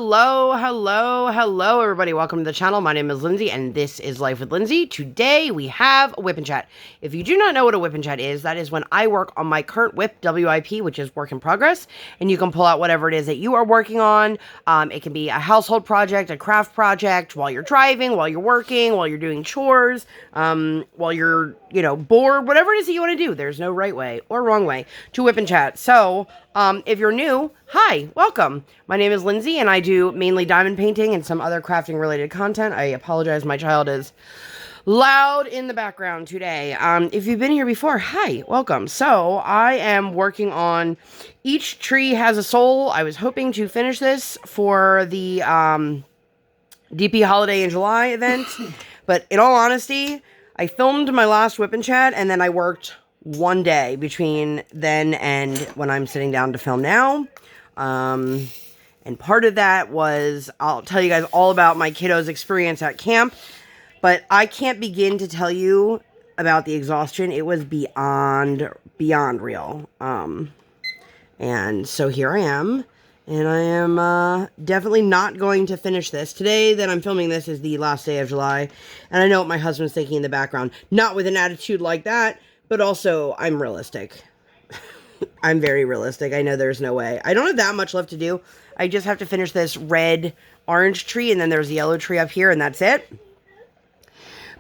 Hello, everybody. Welcome to the channel. My name is Lindsay, and this is Life with Lindsay. Today, we have a WIP Chat. If you do not know what a WIP Chat is, that is when I work on my current WIP, WIP, which is work in progress, and you can pull out whatever it is that you are working on. It can be a household project, a craft project, while you're driving, while you're working, while you're doing chores, while you're, bored, whatever it is that you want to do. There's no right way or wrong way to WIP Chat. So, if you're new, hi, welcome. My name is Lindsay, and I do mainly diamond painting and some other crafting related content. I apologize, my child is loud in the background today. If you've been here before, hi, welcome. So I am working on Each Tree Has a Soul. I was hoping to finish this for the DP Holiday in July event, but in all honesty, I filmed my last WIP Chat, and then I worked one day between then and when I'm sitting down to film now. And part of that was, I'll tell you guys all about my kiddos' experience at camp, but I can't begin to tell you about the exhaustion. It was beyond real. And so here I am, and I am definitely not going to finish this. Today that I'm filming this is the last day of July, and I know what my husband's thinking in the background. Not with an attitude like that, but also I'm realistic. I'm very realistic. I know there's no way. I don't have that much left to do. I just have to finish this red-orange tree, and then there's a yellow tree up here, and that's it.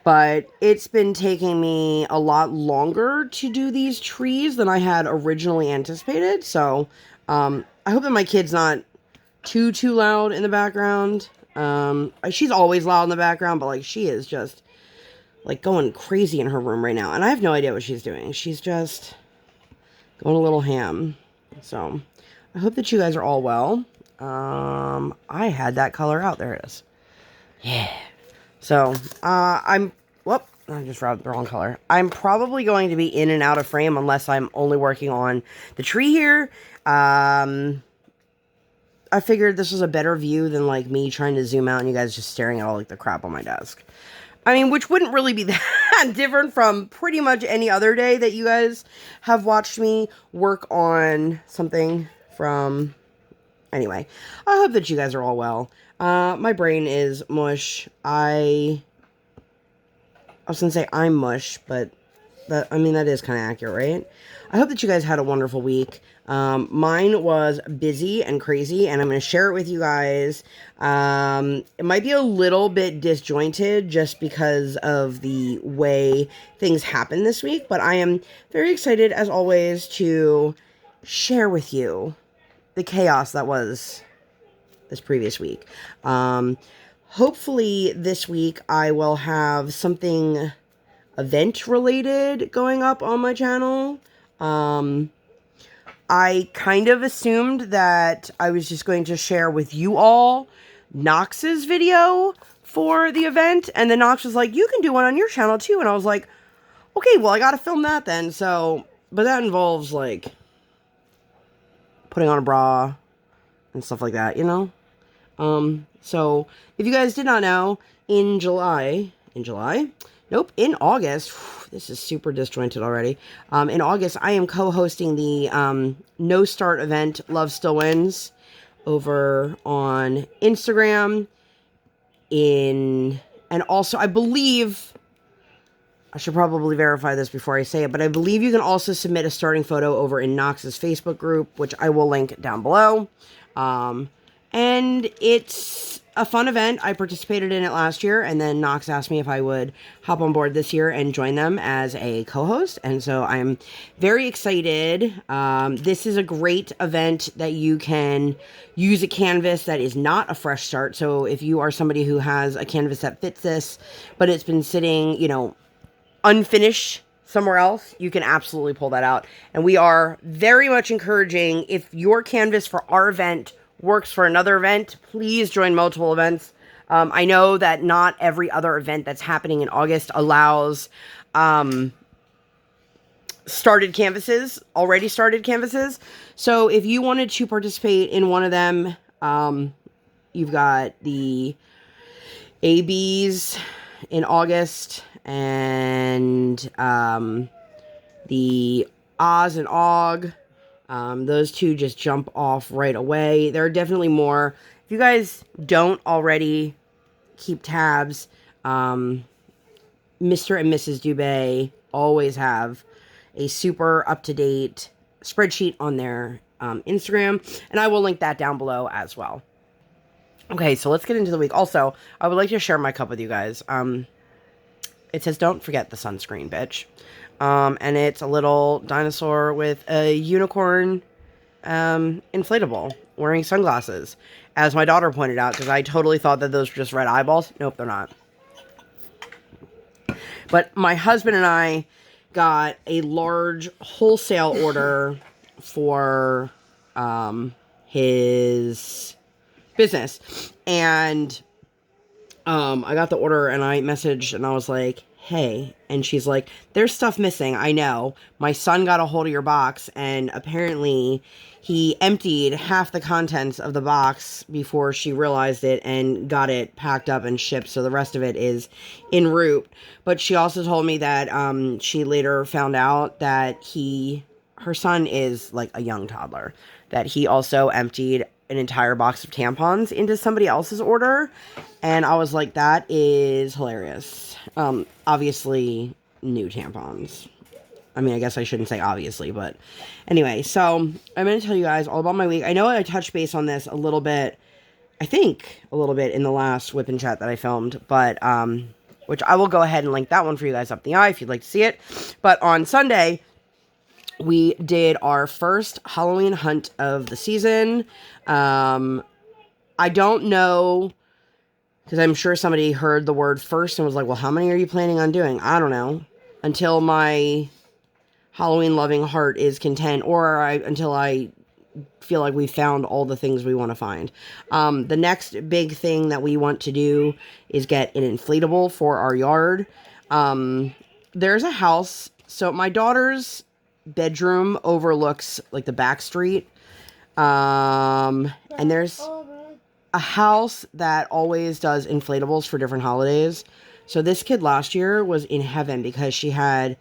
But it's been taking me a lot longer to do these trees than I had originally anticipated. So, I hope that my kid's not too loud in the background. She's always loud in the background, but, she is just, going crazy in her room right now. And I have no idea what she's doing. She's just going a little ham. So, I hope that you guys are all well. I had that color out. There it is. Yeah. So, I just rubbed the wrong color. I'm probably going to be in and out of frame unless I'm only working on the tree here. I figured this was a better view than, me trying to zoom out and you guys just staring at all, the crap on my desk. I mean, which wouldn't really be that different from pretty much any other day that you guys have watched me work on something from. Anyway, I hope that you guys are all well. My brain is mush. I was going to say I'm mush, but that is kind of accurate, right? I hope that you guys had a wonderful week. Mine was busy and crazy, and I'm going to share it with you guys. It might be a little bit disjointed just because of the way things happen this week, but I am very excited, as always, to share with you the chaos that was this previous week. Hopefully this week I will have something event related going up on my channel. I kind of assumed that I was just going to share with you all Knox's video for the event, and then Knox was like, you can do one on your channel too, and I was like, okay, well, I gotta film that then. So, but that involves putting on a bra and stuff like that, so if you guys did not know, in August, this is super disjointed already. In August, I am co-hosting the No Start event, Love Still Wins, over on Instagram. And also, I believe, I should probably verify this before I say it, but I believe you can also submit a starting photo over in Knox's Facebook group, which I will link down below. And it's a fun event. I participated in it last year, and then Knox asked me if I would hop on board this year and join them as a co-host, and so I'm very excited. This is a great event that you can use a canvas that is not a fresh start, so if you are somebody who has a canvas that fits this, but it's been sitting, unfinished somewhere else, you can absolutely pull that out. And we are very much encouraging, if your canvas for our event works for another event, please join multiple events. I know that not every other event that's happening in August allows already started canvases. So if you wanted to participate in one of them, you've got the ABs in August, and the Oz and Og. Those two just jump off right away. There are definitely more If you guys don't already keep tabs, Mr. and Mrs. Dubés always have a super up-to-date spreadsheet on their Instagram, and I will link that down below as well. Okay, so let's get into the week. Also, I would like to share my cup with you guys. It says, don't forget the sunscreen, bitch. And it's a little dinosaur with a unicorn inflatable wearing sunglasses. As my daughter pointed out, because I totally thought that those were just red eyeballs. Nope, they're not. But my husband and I got a large wholesale order for his business. And I got the order and I messaged and I was like, hey. And she's like, there's stuff missing. I know. My son got a hold of your box and apparently he emptied half the contents of the box before she realized it and got it packed up and shipped. So the rest of it is en route. But she also told me that she later found out that her son is like a young toddler, that he also emptied an entire box of tampons into somebody else's order. And I was like, that is hilarious. Obviously new tampons. I mean, I guess I shouldn't say obviously, but anyway, so I'm going to tell you guys all about my week. I know I touched base on this a little bit, I think a little bit in the last WIP Chat that I filmed, but, which I will go ahead and link that one for you guys up in the eye if you'd like to see it. But on Sunday, we did our first Halloween hunt of the season. I don't know, because I'm sure somebody heard the word first and was like, well, how many are you planning on doing? I don't know. Until my Halloween loving heart is content, or until I feel like we found all the things we want to find. The next big thing that we want to do is get an inflatable for our yard. There's a house. So my daughter's bedroom overlooks like the back street. And there's a house that always does inflatables for different holidays. So this kid last year was in heaven because she had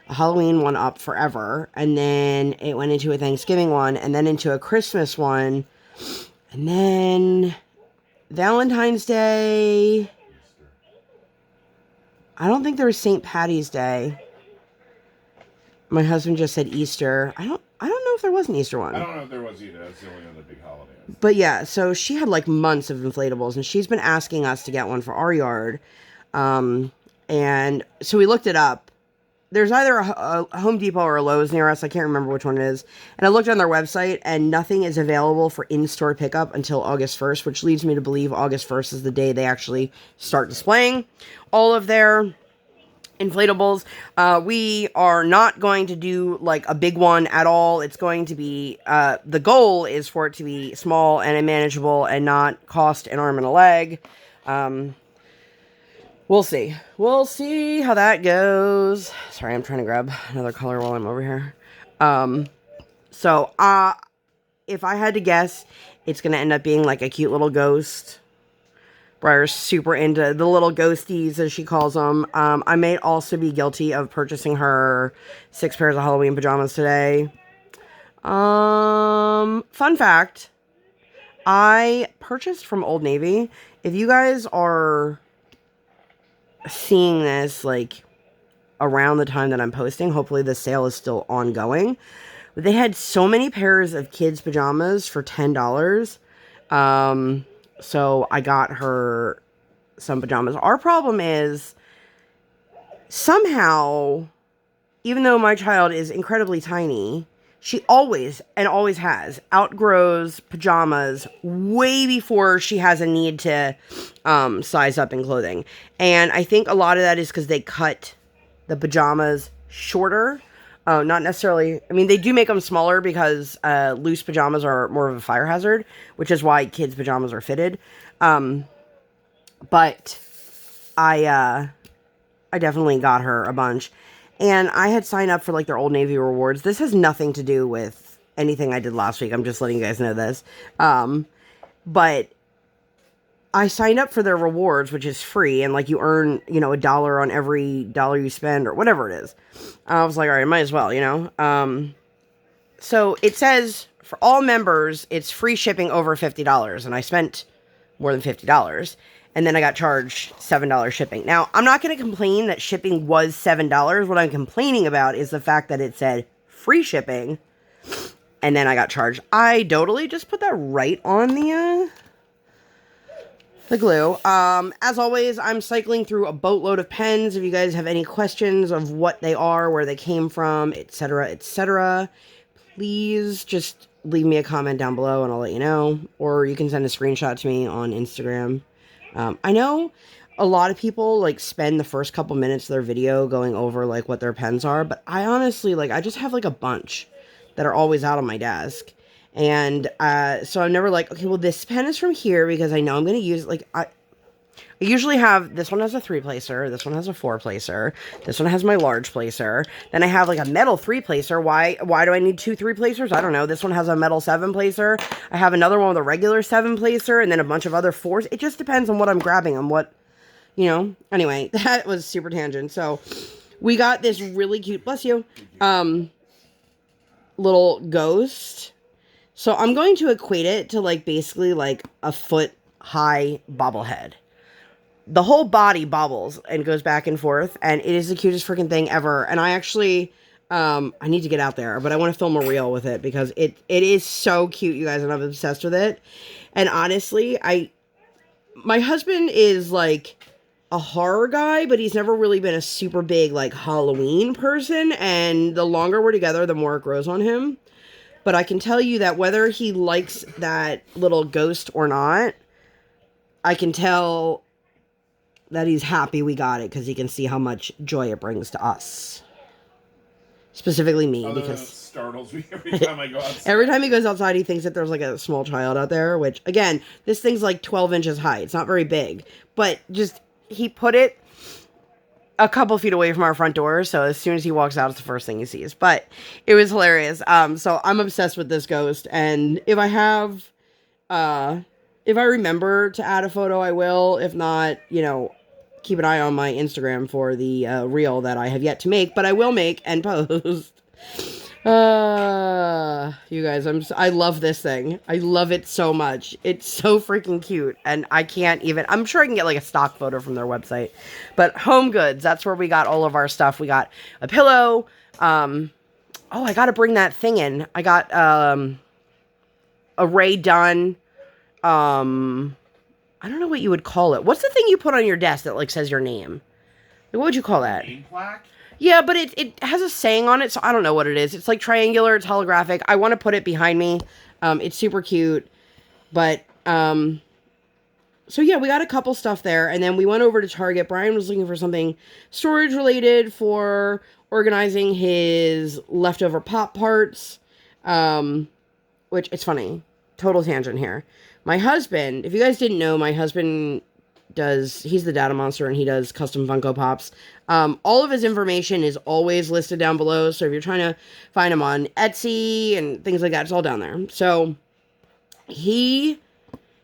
a Halloween one up forever, and then it went into a Thanksgiving one, and then into a Christmas one, and then Valentine's Day. I don't think there was St. Patty's Day. My husband just said Easter. I don't know if there was an Easter one. I don't know if there was either. That's the only other big holiday. But yeah, so she had like months of inflatables, and she's been asking us to get one for our yard. And so we looked it up. There's either a Home Depot or a Lowe's near us. I can't remember which one it is. And I looked on their website, and nothing is available for in-store pickup until August 1st, which leads me to believe August 1st is the day they actually start displaying all of their inflatables. We are not going to do like a big one at all. It's going to be, the goal is for it to be small and manageable and not cost an arm and a leg. We'll see. We'll see how that goes. Sorry, I'm trying to grab another color while I'm over here. So, if I had to guess, it's going to end up being like a cute little ghost. Briar's super into the little ghosties, as she calls them. I may also be guilty of purchasing her 6 pairs of Halloween pajamas today. Fun fact, I purchased from Old Navy. If you guys are seeing this like around the time that I'm posting, hopefully the sale is still ongoing. But they had so many pairs of kids' pajamas for $10. So I got her some pajamas. Our problem is somehow, even though my child is incredibly tiny, she always has outgrows pajamas way before she has a need to size up in clothing. And I think a lot of that is because they cut the pajamas shorter. Not necessarily, I mean, they do make them smaller because loose pajamas are more of a fire hazard, which is why kids' pajamas are fitted. But I definitely got her a bunch. And I had signed up for like their Old Navy rewards. This has nothing to do with anything I did last week. I'm just letting you guys know this. But I signed up for their rewards, which is free. And like you earn, you know, $1 on every dollar you spend or whatever it is. I was like, all right, might as well, you know. So it says for all members, it's free shipping over $50. And I spent more than $50. And then I got charged $7 shipping. Now, I'm not going to complain that shipping was $7. What I'm complaining about is the fact that it said free shipping. And then I got charged. I totally just put that right on the glue. As always, I'm cycling through a boatload of pens. If you guys have any questions of what they are, where they came from, etc., please just leave me a comment down below and I'll let you know. Or you can send a screenshot to me on Instagram. I know a lot of people like spend the first couple minutes of their video going over like what their pens are, but I honestly I just have like a bunch that are always out on my desk. And so I'm never like, okay, well, this pen is from here because I know I'm going to use I usually have, this one has a 3-placer, this one has a 4-placer, this one has my large placer, then I have like a metal 3-placer. Why do I need 2 3-placers? I don't know. This one has a metal 7-placer. I have another one with a regular 7-placer, and then a bunch of other 4s. It just depends on what I'm grabbing, on what, anyway, that was super tangent. So we got this really cute, bless you, little ghost. So I'm going to equate it to basically a foot high bobblehead. The whole body bobbles and goes back and forth, and it is the cutest freaking thing ever. And I actually, I need to get out there, but I want to film a reel with it because it is so cute, you guys, and I'm obsessed with it. And honestly, my husband is like a horror guy, but he's never really been a super big Halloween person. And the longer we're together, the more it grows on him. But I can tell you that whether he likes that little ghost or not, I can tell that he's happy we got it because he can see how much joy it brings to us. Specifically me, because it startles me every time I go outside. Every time he goes outside, he thinks that there's a small child out there, which, again, this thing's 12 inches high. It's not very big. But just, he put it a couple feet away from our front door, so as soon as he walks out, it's the first thing he sees. But it was hilarious. So I'm obsessed with this ghost, and if I have, if I remember to add a photo, I will. If not, keep an eye on my Instagram for the reel that I have yet to make, but I will make and post. You guys, I love this thing. I love it so much. It's so freaking cute, and I can't even, I'm sure I can get a stock photo from their website. But Home Goods, that's where we got all of our stuff. We got a pillow. Oh, I got to bring that thing in. I got a Ray Dunn. I don't know what you would call it. What's the thing you put on your desk that says your name? What would you call that? Name plaque? Yeah, but it has a saying on it, so I don't know what it is. It's triangular, it's holographic. I want to put it behind me. It's super cute. But, so yeah, we got a couple stuff there, and then we went over to Target. Brian was looking for something storage related for organizing his leftover pop parts, which, it's funny. Total tangent here. My husband, if you guys didn't know, my husband he's the DaddaMonster, and he does custom Funko Pops. All of his information is always listed down below, so if you're trying to find him on Etsy and things like that, it's all down there. So he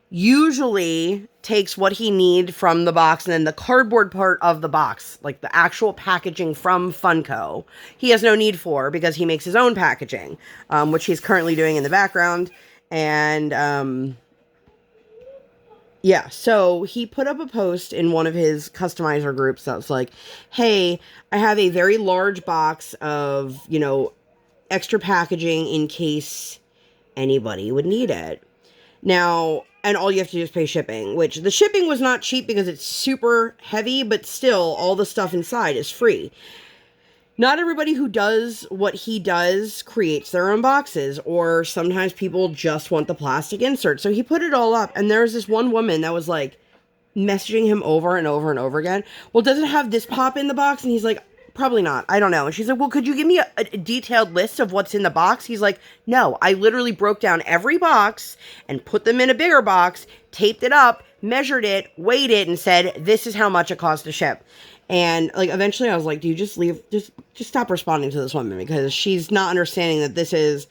usually takes what he needs from the box, and then the cardboard part of the box, the actual packaging from Funko, he has no need for because he makes his own packaging, which he's currently doing in the background. And yeah, so he put up a post in one of his customizer groups that was like, hey, I have a very large box of, extra packaging in case anybody would need it. Now, and all you have to do is pay shipping, which the shipping was not cheap because it's super heavy, but still all the stuff inside is free. Not everybody who does what he does creates their own boxes, or sometimes people just want the plastic insert. So he put it all up, and there's this one woman that was messaging him over and over and over again. Well, does it have this pop in the box? And he's like, probably not. I don't know. And she's like, well, could you give me a detailed list of what's in the box? He's like, no, I literally broke down every box and put them in a bigger box, taped it up, measured it, weighed it, and said, this is how much it costs to ship. And eventually I was like, do you just leave, just stop responding to this woman, because she's not understanding that this is,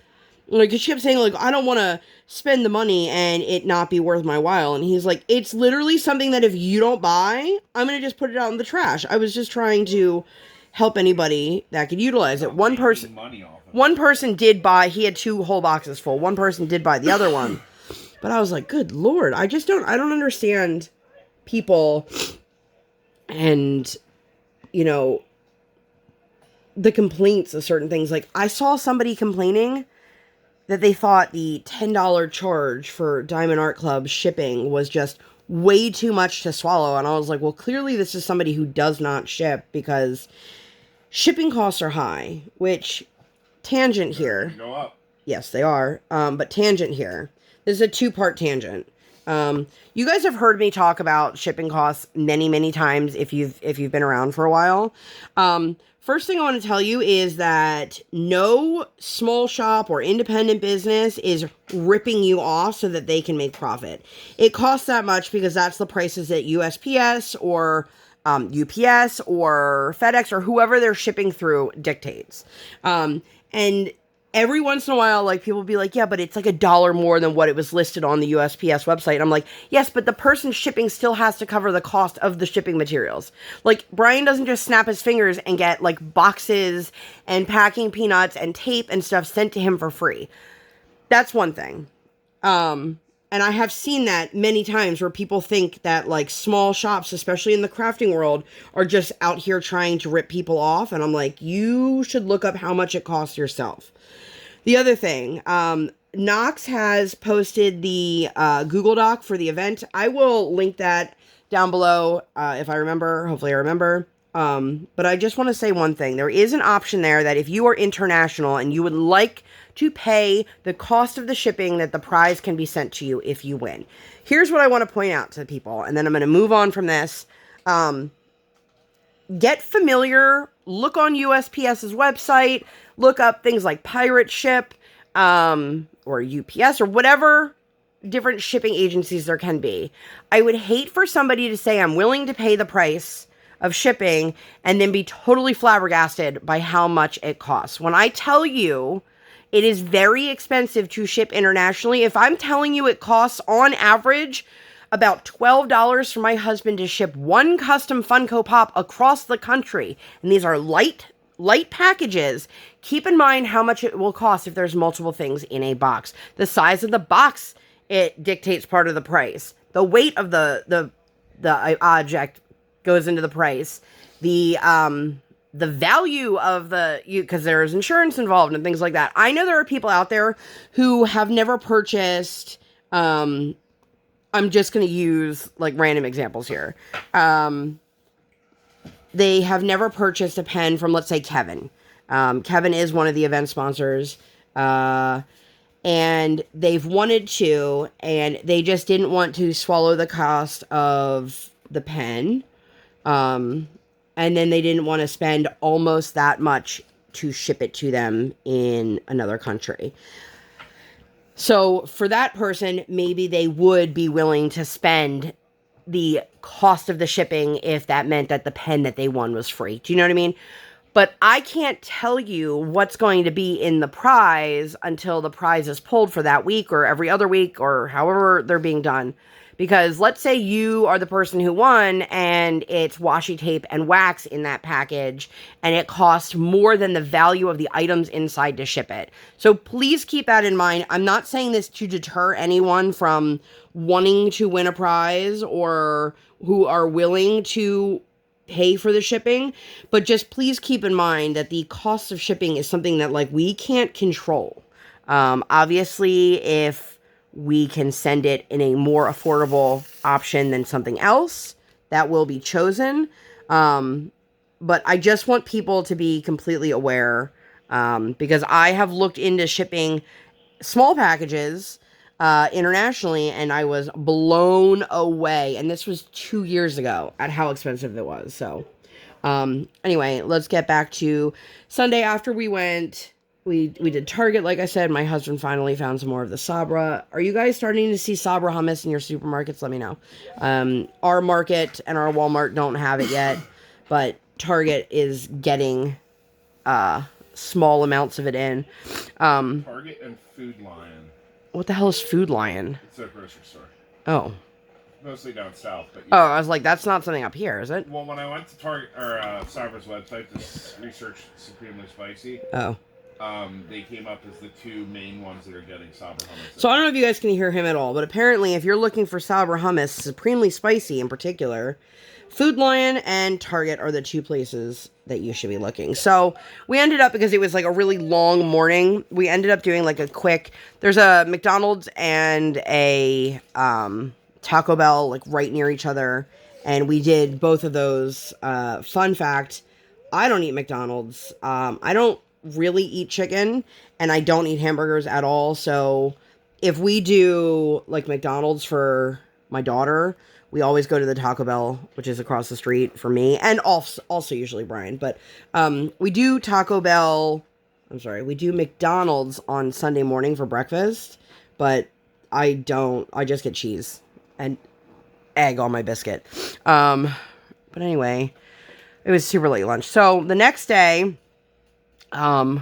because she kept saying I don't want to spend the money and it not be worth my while. And he's like, it's literally something that if you don't buy, I'm going to just put it out in the trash. I was just trying to help anybody that could utilize it. One person did buy, he had 2 whole boxes full. One person did buy the other one. But I was like, good Lord, I don't understand people and, you know, the complaints of certain things. Like, I saw somebody complaining that they thought the $10 charge for Diamond Art Club shipping was just way too much to swallow. And I was like, well, clearly this is somebody who does not ship, because shipping costs are high, which, tangent here. Go up. Yes, they are. But tangent here. This is a two-part tangent. You guys have heard me talk about shipping costs many, many times if you've been around for a while. First thing I want to tell you is that no small shop or independent business is ripping you off so that they can make profit. It costs that much because that's the prices that USPS or UPS or FedEx or whoever they're shipping through dictates. And every once in a while, like, people be like, yeah, but it's like $1 more than what it was listed on the USPS website. And I'm like, yes, but the person shipping still has to cover the cost of the shipping materials. Like, Brian doesn't just snap his fingers and get, like, boxes and packing peanuts and tape and stuff sent to him for free. That's one thing. And I have seen that many times where people think that, like, small shops, especially in the crafting world, are just out here trying to rip people off. And I'm like, you should look up how much it costs yourself. The other thing, Knox has posted the Google Doc for the event. I will link that down below if I remember. Hopefully I remember. But I just want to say one thing. There is an option there that if you are international and you would like to pay the cost of the shipping, that the prize can be sent to you if you win. Here's what I want to point out to people, and then I'm going to move on from this. Get familiar, look on USPS's website, look up things like Pirate Ship, or UPS, or whatever different shipping agencies there can be. I would hate for somebody to say, I'm willing to pay the price of shipping, and then be totally flabbergasted by how much it costs. When I tell you it is very expensive to ship internationally, if I'm telling you it costs on average about $12 for my husband to ship one custom Funko Pop across the country, and these are light packages, keep in mind how much it will cost if there's multiple things in a box. The size of the box, it dictates part of the price. The weight of the object goes into the price. The value of because there's insurance involved and things like that. I know there are people out there who have never purchased, I'm just going to use, like, random examples here. They have never purchased a pen from, let's say, Kevin. Kevin is one of the event sponsors. And they've wanted to, and they just didn't want to swallow the cost of the pen. And then they didn't want to spend almost that much to ship it to them in another country. So for that person, maybe they would be willing to spend the cost of the shipping if that meant that the pen that they won was free. Do you know what I mean? But I can't tell you what's going to be in the prize until the prize is pulled for that week or every other week or however they're being done. Because let's say you are the person who won and it's washi tape and wax in that package and it costs more than the value of the items inside to ship it. So please keep that in mind. I'm not saying this to deter anyone from wanting to win a prize or who are willing to pay for the shipping, but just please keep in mind that the cost of shipping is something that, like, we can't control. Obviously, if we can send it in a more affordable option than something else, that will be chosen. But I just want people to be completely aware, because I have looked into shipping small packages internationally, and I was blown away. And this was 2 years ago at how expensive it was. So anyway, let's get back to Sunday after we went. We did Target, like I said. My husband finally found some more of the Sabra. Are you guys starting to see Sabra hummus in your supermarkets? Let me know. Our market and our Walmart don't have it yet, but Target is getting small amounts of it in. Target and Food Lion. What the hell is Food Lion? It's a grocery store. Oh. Mostly down south. But oh, I was like, that's not something up here, is it? Well, when I went to Target or Sabra's website to research Supremely Spicy. Oh. They came up as the two main ones that are getting Sabra hummus. So I don't know if you guys can hear him at all, but apparently if you're looking for Sabra hummus, supremely spicy in particular, Food Lion and Target are the two places that you should be looking. So we ended up, because it was like a really long morning, we ended up doing like a quick, there's a McDonald's and a Taco Bell like right near each other, and we did both of those. Fun fact, I don't eat McDonald's. I don't really eat chicken, and I don't eat hamburgers at all. So if we do like McDonald's for my daughter, we always go to the Taco Bell, which is across the street for me, and also usually Brian. But we do Taco Bell. I'm sorry, we do McDonald's on Sunday morning for breakfast, but I just get cheese and egg on my biscuit. But anyway, it was super late lunch. So the next day, I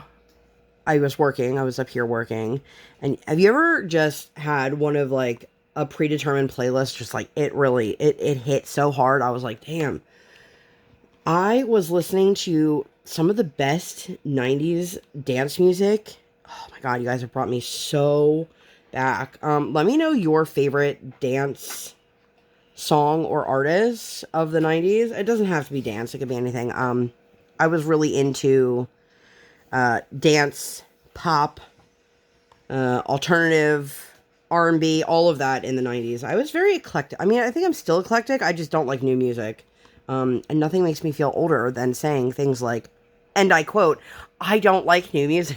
was working. I was up here working. And have you ever just had one of like a predetermined playlist? Just like it hit so hard. I was like, damn. I was listening to some of the best 90s dance music. Oh my God, you guys have brought me so back. Let me know your favorite dance song or artist of the 90s. It doesn't have to be dance. It could be anything. I was really into dance, pop, alternative, R&B, all of that in the 90s. I was very eclectic. I mean, I think I'm still eclectic. I just don't like new music. And nothing makes me feel older than saying things like, and I quote, I don't like new music.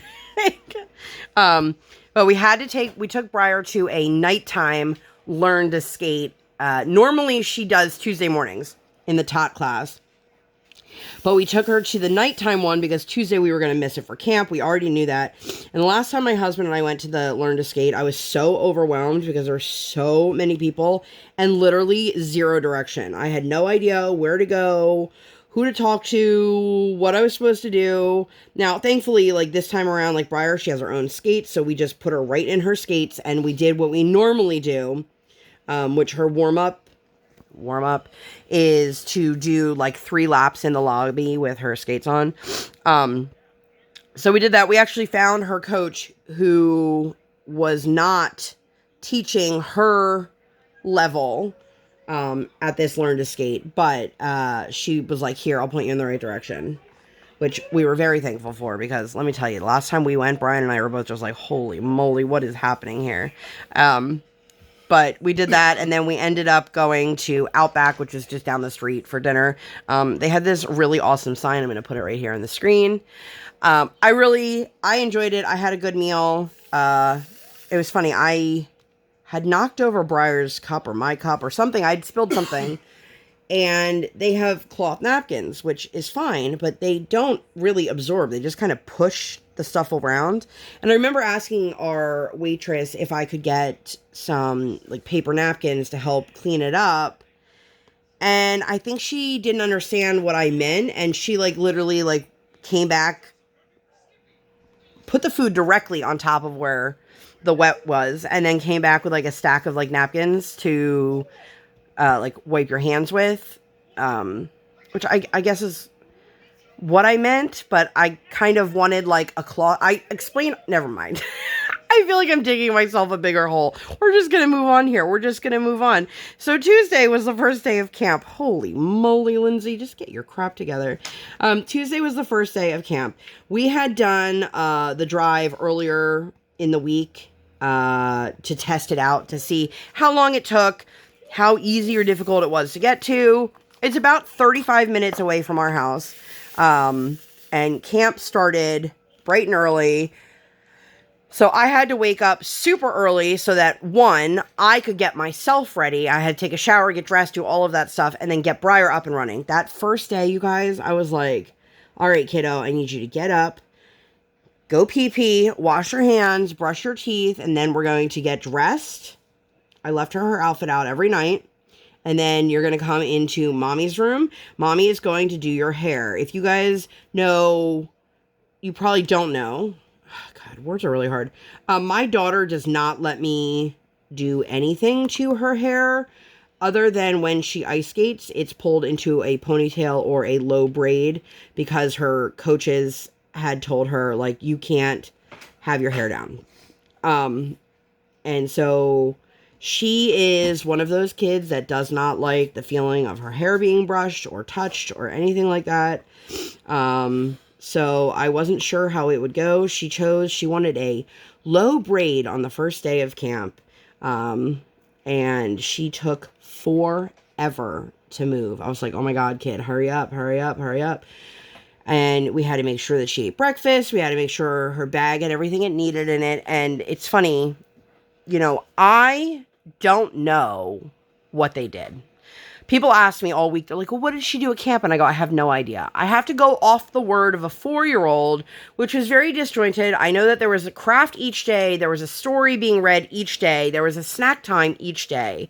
But we took Briar to a nighttime learn to skate. Normally she does Tuesday mornings in the tot class. But we took her to the nighttime one because Tuesday we were going to miss it for camp. We already knew that. And the last time my husband and I went to the Learn to Skate, I was so overwhelmed because there were so many people and literally zero direction. I had no idea where to go, who to talk to, what I was supposed to do. Now, thankfully, like this time around, like Briar, she has her own skates. So we just put her right in her skates and we did what we normally do, which her warm up is to do like 3 laps in the lobby with her skates on. So we did that. We actually found her coach who was not teaching her level at this Learn to Skate, but she was like, here, I'll point you in the right direction, which we were very thankful for, because let me tell you, the last time we went, Brian and I were both just like, holy moly, what is happening here? But we did that, and then we ended up going to Outback, which is just down the street, for dinner. They had this really awesome sign. I'm going to put it right here on the screen. I enjoyed it. I had a good meal. It was funny. I had knocked over Briar's cup or my cup or something. I'd spilled something. And they have cloth napkins, which is fine, but they don't really absorb. They just kind of push the stuff around. And I remember asking our waitress if I could get some like paper napkins to help clean it up. And I think she didn't understand what I meant. And she like literally like came back, put the food directly on top of where the wet was, and then came back with like a stack of like napkins to like wipe your hands with, which I guess is what I meant, but I kind of wanted like a cloth. Never mind. I feel like I'm digging myself a bigger hole. We're just going to move on here. So Tuesday was the first day of camp. Holy moly, Lindsay, just get your crap together. Tuesday was the first day of camp. We had done the drive earlier in the week to test it out, to see how long it took, how easy or difficult it was to get to. It's about 35 minutes away from our house. And camp started bright and early. So I had to wake up super early so that, one, I could get myself ready. I had to take a shower, get dressed, do all of that stuff, and then get Briar up and running. That first day, you guys, I was like, all right, kiddo, I need you to get up, go pee-pee, wash your hands, brush your teeth, and then we're going to get dressed. I left her outfit out every night. And then you're going to come into mommy's room. Mommy is going to do your hair. If you guys know, you probably don't know. Oh, God, words are really hard. My daughter does not let me do anything to her hair other than when she ice skates. It's pulled into a ponytail or a low braid because her coaches had told her, like, you can't have your hair down. And so she is one of those kids that does not like the feeling of her hair being brushed or touched or anything like that. So I wasn't sure how it would go. She wanted a low braid on the first day of camp. And she took forever to move. I was like, oh my God, kid, hurry up, hurry up, hurry up. And we had to make sure that she ate breakfast. We had to make sure her bag had everything it needed in it. And it's funny, you know, I don't know what they did. People ask me all week, they're like, well, what did she do at camp? And I go, I have no idea. I have to go off the word of a 4-year-old, which was very disjointed. I know that there was a craft each day. There was a story being read each day. There was a snack time each day.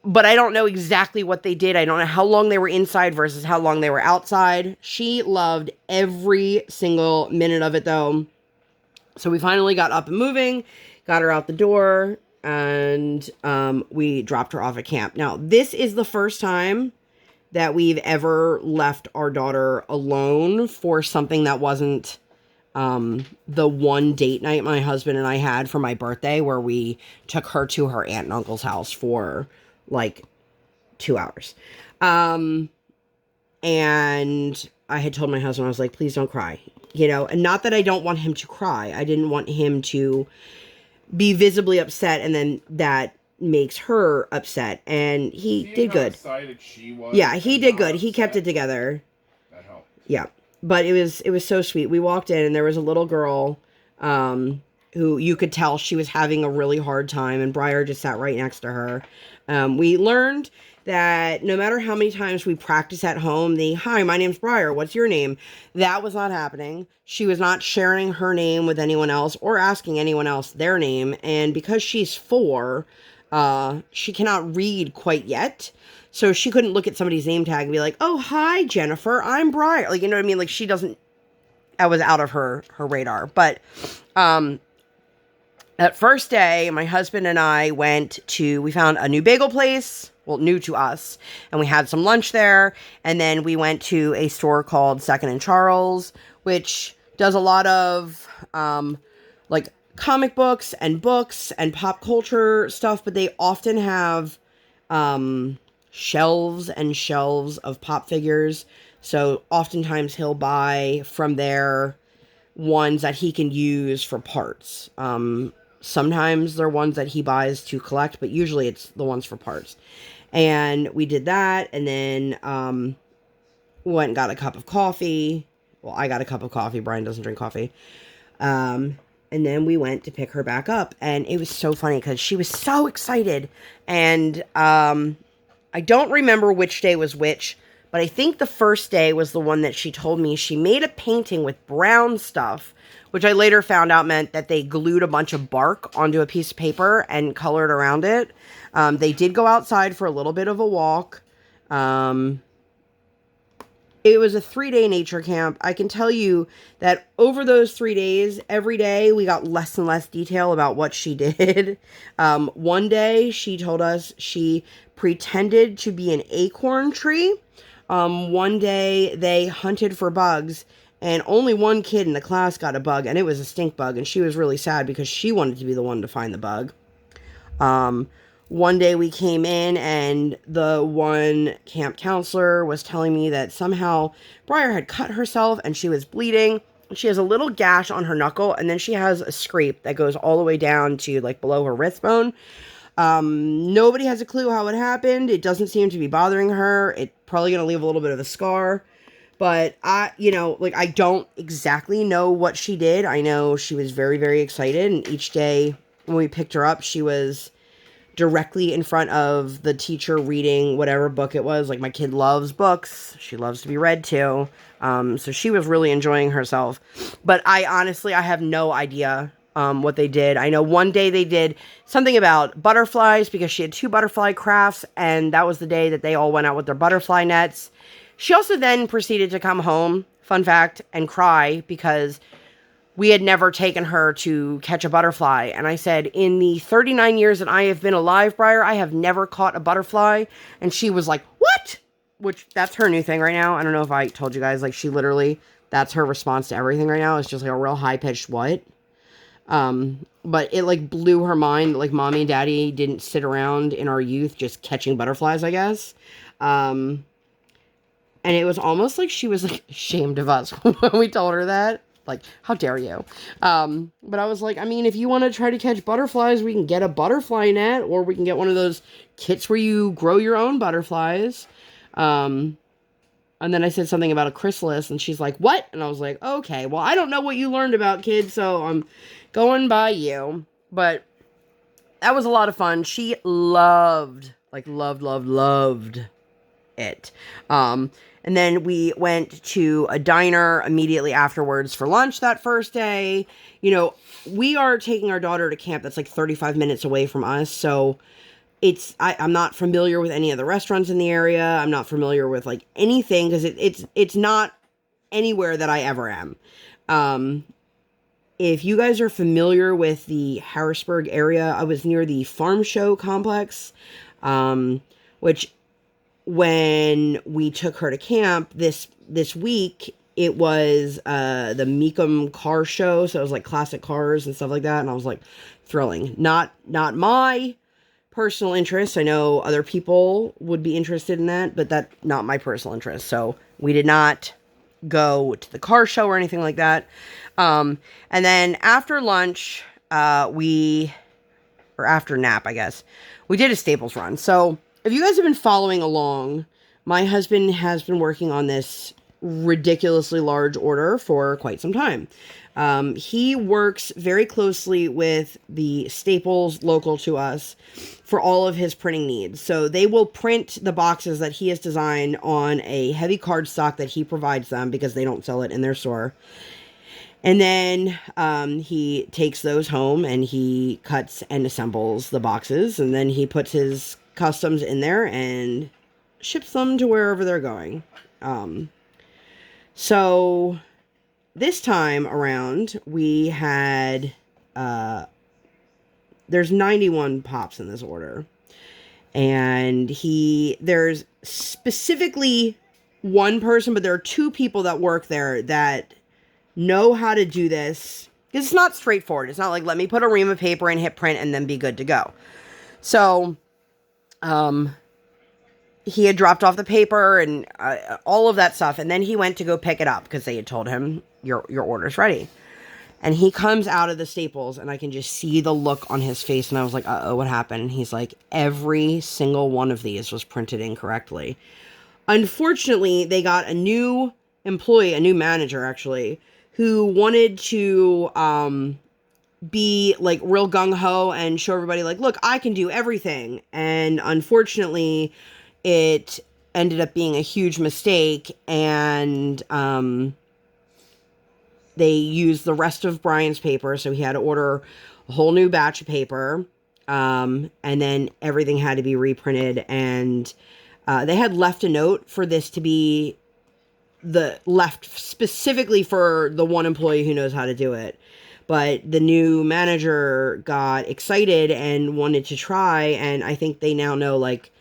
But I don't know exactly what they did. I don't know how long they were inside versus how long they were outside. She loved every single minute of it, though. So we finally got up and moving, got her out the door, and we dropped her off at camp. Now, this is the first time that we've ever left our daughter alone for something that wasn't the one date night my husband and I had for my birthday, where we took her to her aunt and uncle's house for like 2 hours. And I had told my husband, I was like, please don't cry, you know, and not that I don't want him to cry. I didn't want him to be visibly upset, and then that makes her upset. And he did good. She was, yeah, he did good. He kept it together. That helped. Yeah. But it was so sweet. We walked in and there was a little girl, who you could tell she was having a really hard time, and Briar just sat right next to her. We learned that no matter how many times we practice at home, hi, my name's Briar, what's your name? That was not happening. She was not sharing her name with anyone else or asking anyone else their name. And because she's 4, she cannot read quite yet. So she couldn't look at somebody's name tag and be like, oh, hi, Jennifer, I'm Briar. Like, you know what I mean? Like, she doesn't, that was out of her radar. But, that first day, my husband and I we found a new bagel place, well, new to us, and we had some lunch there, and then we went to a store called Second and Charles, which does a lot of, like, comic books and pop culture stuff, but they often have, shelves and shelves of pop figures, so oftentimes he'll buy from there ones that he can use for parts. Sometimes they're ones that he buys to collect, but usually it's the ones for parts. And we did that, and then went and got a cup of coffee. Well, I got a cup of coffee. Brian doesn't drink coffee. And then we went to pick her back up, and it was so funny because she was so excited. And I don't remember which day was which, but I think the first day was the one that she told me she made a painting with brown stuff, which I later found out meant that they glued a bunch of bark onto a piece of paper and colored around it. They did go outside for a little bit of a walk. It was a 3-day nature camp. I can tell you that over those 3 days, every day we got less and less detail about what she did. One day she told us she pretended to be an acorn tree. One day they hunted for bugs, and only one kid in the class got a bug, and it was a stink bug, and she was really sad because she wanted to be the one to find the bug. One day we came in, and the one camp counselor was telling me that somehow Briar had cut herself, and she was bleeding. She has a little gash on her knuckle, and then she has a scrape that goes all the way down to, like, below her wrist bone. Nobody has a clue how it happened. It doesn't seem to be bothering her. It's probably going to leave a little bit of a scar. But I don't exactly know what she did. I know she was very, very excited. And each day when we picked her up, she was directly in front of the teacher reading whatever book it was. Like, my kid loves books. She loves to be read to. So she was really enjoying herself. But I have no idea what they did. I know one day they did something about butterflies because she had 2 butterfly crafts, and that was the day that they all went out with their butterfly nets. She also then proceeded to come home, fun fact, and cry because we had never taken her to catch a butterfly. And I said, in the 39 years that I have been alive, Briar, I have never caught a butterfly. And she was like, what? Which, that's her new thing right now. I don't know if I told you guys, like, she literally That's her response to everything right now. It's just like a real high-pitched what. But it like blew her mind. Like mommy and daddy didn't sit around in our youth just catching butterflies, I guess. And it was almost like she was like ashamed of us when we told her that. Like, how dare you? But I was like, I mean, if you want to try to catch butterflies, we can get a butterfly net, or we can get one of those kits where you grow your own butterflies. And then I said something about a chrysalis, and she's like, what? And I was like, okay, well, I don't know what you learned about kids, so I'm going by you. But that was a lot of fun. She loved it. And then we went to a diner immediately afterwards for lunch that first day. You know, we are taking our daughter to camp that's like 35 minutes away from us, so I'm not familiar with any of the restaurants in the area. I'm not familiar with like anything because it's not anywhere that I ever am. If you guys are familiar with the Harrisburg area, I was near the Farm Show complex, which when we took her to camp this week, it was the Meekum car show. So it was like classic cars and stuff like that. And I was like, thrilling. Not my personal interest. I know other people would be interested in that, but that's not my personal interest. So we did not go to the car show or anything like that. And then after lunch, or after nap, I guess, we did a Staples run. So if you guys have been following along, my husband has been working on this ridiculously large order for quite some time. He works very closely with the Staples local to us for all of his printing needs. So they will print the boxes that he has designed on a heavy cardstock that he provides them because they don't sell it in their store. And then he takes those home and he cuts and assembles the boxes, and then he puts his customs in there and ships them to wherever they're going. So this time around, we had, there's 91 pops in this order. And there's specifically one person, but there are two people that work there that know how to do this. Because it's not straightforward. It's not like, let me put a ream of paper and hit print and then be good to go. So, he had dropped off the paper and all of that stuff. And then he went to go pick it up because they had told him, your order's ready. And he comes out of the Staples and I can just see the look on his face. And I was like, uh-oh, what happened? And he's like, every single one of these was printed incorrectly. Unfortunately, they got a new employee, a new manager actually, who wanted to be like real gung-ho and show everybody like, look, I can do everything. And unfortunately, it ended up being a huge mistake, and they used the rest of Brian's paper, so he had to order a whole new batch of paper, and then everything had to be reprinted, and they had left a note for this to be left specifically for the one employee who knows how to do it. But the new manager got excited and wanted to try, and I think they now know, like,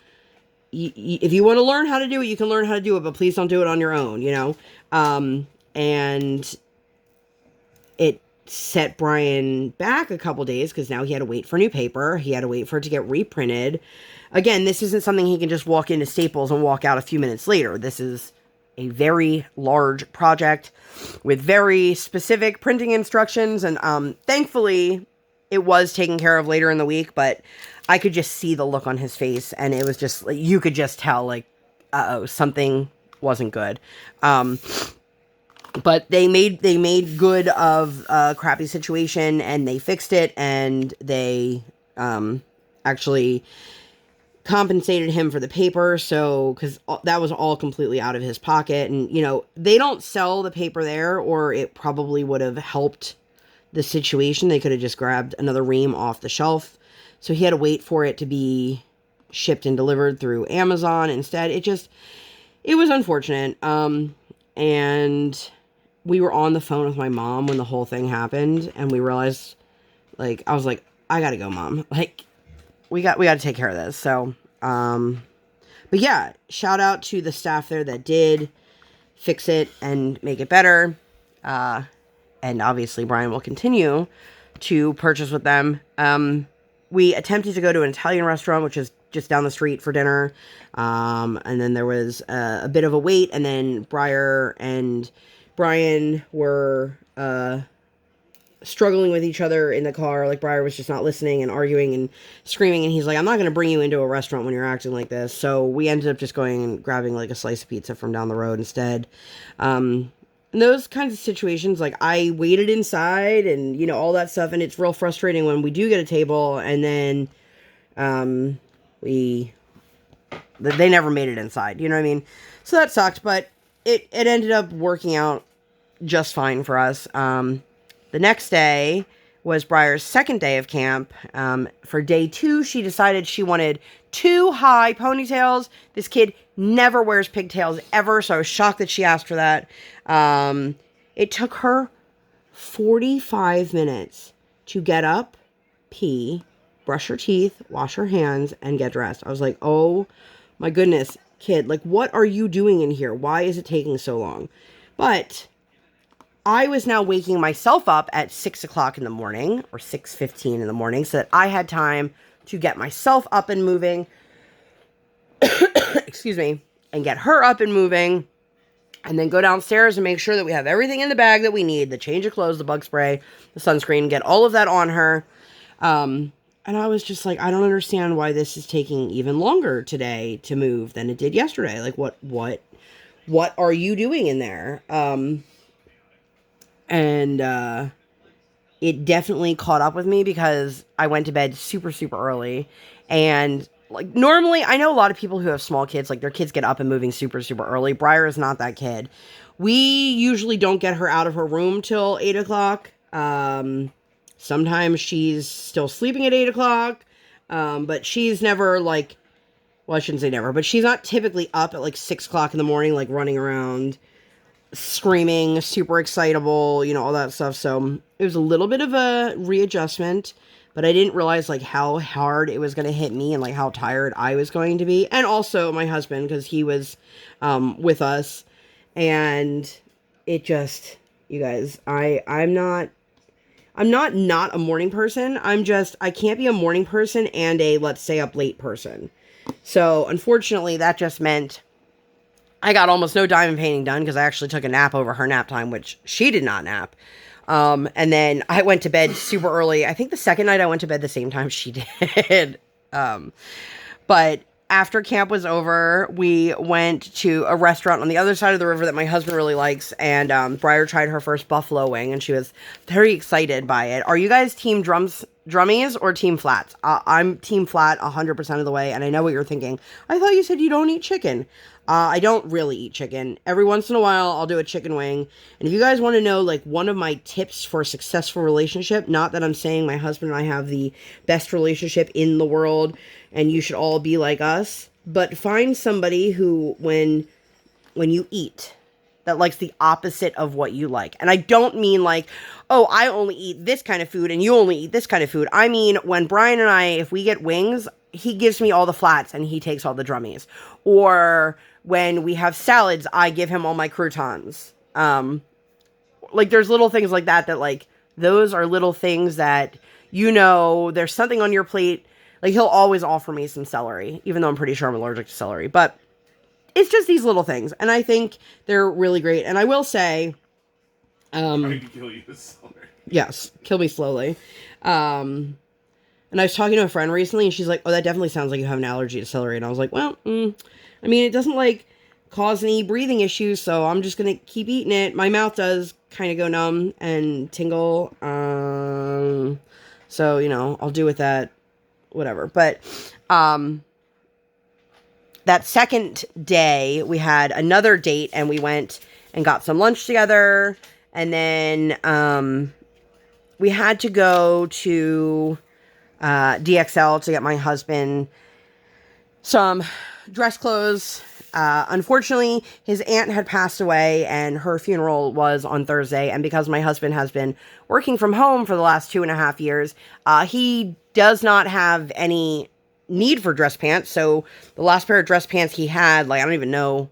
if you want to learn how to do it, you can learn how to do it, but please don't do it on your own, you know? And it set Brian back a couple days because now he had to wait for new paper. He had to wait for it to get reprinted. Again, this isn't something he can just walk into Staples and walk out a few minutes later. This is a very large project with very specific printing instructions. And thankfully, it was taken care of later in the week, but I could just see the look on his face, and it was just, like, you could just tell, like, uh-oh, something wasn't good. But they made good of a crappy situation, and they fixed it, and they actually compensated him for the paper, so, because that was all completely out of his pocket, and, you know, they don't sell the paper there, or it probably would have helped the situation. They could have just grabbed another ream off the shelf. So he had to wait for it to be shipped and delivered through Amazon instead. It was unfortunate. And we were on the phone with my mom when the whole thing happened, and we realized, like, I was like, I gotta go, Mom. Like, we got to take care of this. So, but yeah, shout out to the staff there that did fix it and make it better. And obviously Brian will continue to purchase with them. We attempted to go to an Italian restaurant, which is just down the street, for dinner. And then there was a bit of a wait, and then Briar and Brian were struggling with each other in the car. Like, Briar was just not listening and arguing and screaming, and he's like, I'm not going to bring you into a restaurant when you're acting like this. So we ended up just going and grabbing like a slice of pizza from down the road instead. In those kinds of situations, like, I waited inside and, you know, all that stuff, and it's real frustrating when we do get a table and then they never made it inside, you know what I mean? So that sucked, but it ended up working out just fine for us. The next day was Briar's second day of camp. For day 2, she decided she wanted 2 high ponytails. This kid never wears pigtails ever, so I was shocked that she asked for that. It took her 45 minutes to get up, pee, brush her teeth, wash her hands, and get dressed. I was like, oh my goodness, kid, like, what are you doing in here? Why is it taking so long? But I was now waking myself up at 6 o'clock in the morning, or 6:15 in the morning, so that I had time to get myself up and moving, excuse me, and get her up and moving, and then go downstairs and make sure that we have everything in the bag that we need, the change of clothes, the bug spray, the sunscreen, get all of that on her. And I was just like, I don't understand why this is taking even longer today to move than it did yesterday. Like, what are you doing in there? And it definitely caught up with me because I went to bed super, super early. And, like, normally, I know a lot of people who have small kids, like, their kids get up and moving super, super early. Briar is not that kid. We usually don't get her out of her room till 8 o'clock. Sometimes she's still sleeping at 8 o'clock. But she's never, like, well, I shouldn't say never, but she's not typically up at, like, 6 o'clock in the morning, like, running around, screaming, super excitable, you know, all that stuff. So it was a little bit of a readjustment, but I didn't realize, like, how hard it was going to hit me and, like, how tired I was going to be. And also my husband, because he was with us. And it just, you guys, I'm not a morning person. I can't be a morning person and a let's stay up late person. So unfortunately, that just meant I got almost no diamond painting done because I actually took a nap over her nap time, which she did not nap. And then I went to bed super early. I think the second night I went to bed the same time she did. But after camp was over, we went to a restaurant on the other side of the river that my husband really likes. And Briar tried her first buffalo wing, and she was very excited by it. Are you guys team drummies or team flats? I'm team flat 100% of the way, and I know what you're thinking. I thought you said you don't eat chicken. I don't really eat chicken. Every once in a while, I'll do a chicken wing. And if you guys want to know, like, one of my tips for a successful relationship, not that I'm saying my husband and I have the best relationship in the world and you should all be like us, but find somebody who, when you eat, that likes the opposite of what you like. And I don't mean like, oh, I only eat this kind of food and you only eat this kind of food. I mean, when Brian and I, if we get wings, he gives me all the flats and he takes all the drummies. Or when we have salads, I give him all my croutons. Like, there's little things like that, like, those are little things that, you know, there's something on your plate. Like, he'll always offer me some celery, even though I'm pretty sure I'm allergic to celery. But it's just these little things, and I think they're really great. And I will say, trying to kill you with celery. Yes, kill me slowly. And I was talking to a friend recently, and she's like, oh, that definitely sounds like you have an allergy to celery. And I was like, well, I mean, it doesn't, like, cause any breathing issues, so I'm just gonna keep eating it. My mouth does kind of go numb and tingle. So, you know, I'll do with that, whatever. But, that second day, we had another date, and we went and got some lunch together. And then, we had to go to DXL to get my husband some dress clothes. Unfortunately, his aunt had passed away and her funeral was on Thursday. And because my husband has been working from home for the last 2.5 years, he does not have any need for dress pants. So the last pair of dress pants he had, like, I don't even know.